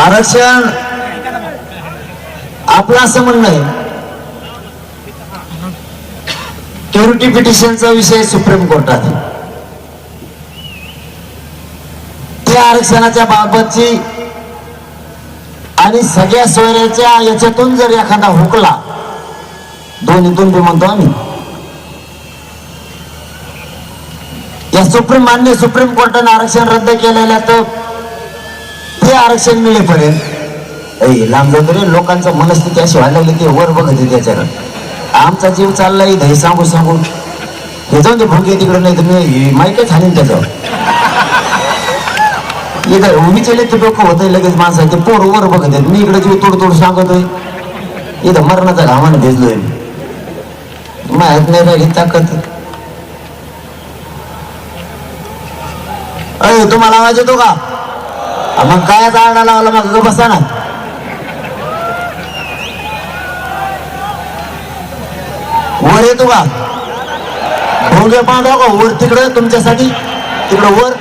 आरक्षण आपलं असं म्हणणं आहे, क्युरिटी पिटिशनचा विषय सुप्रीम कोर्टात, त्या आरक्षणाच्या बाबतची आणि सगळ्या सोयऱ्याच्या याच्यातून जर एखादा हुकला, दोन्हीतून बी म्हणतो आम्ही, या सुप्रीम कोर्टाने आरक्षण रद्द केलेल्या, तर ते आरक्षण मिळेपर्यंत लांब जातो रे. लोकांचं मनस्थिती अशी व्हायला लागली की वर बघत त्याच्यानं आमचा जीव चाललाय इथं सांगून सांगून. हे जाऊन ते भोंगे तिकडे, नाही तर मी माहितीच हानीन त्याच्यावर. इथं विचारले ते डोकं होतंय लगेच माणसं, ते पोर वर बघत आहेत, मी इकडे जीव तोड तोड सांगतोय, इथं मरणाचा घामाने भेजलोय, माहित नाही राहिली ताकद. अरे तुम्हाला आवाज येतो का? मग काय आरडा लावला, मग बसा ना. वर येतो का? भोंगे पाहतो का वर तिकडं तुमच्यासाठी, तिकडं वर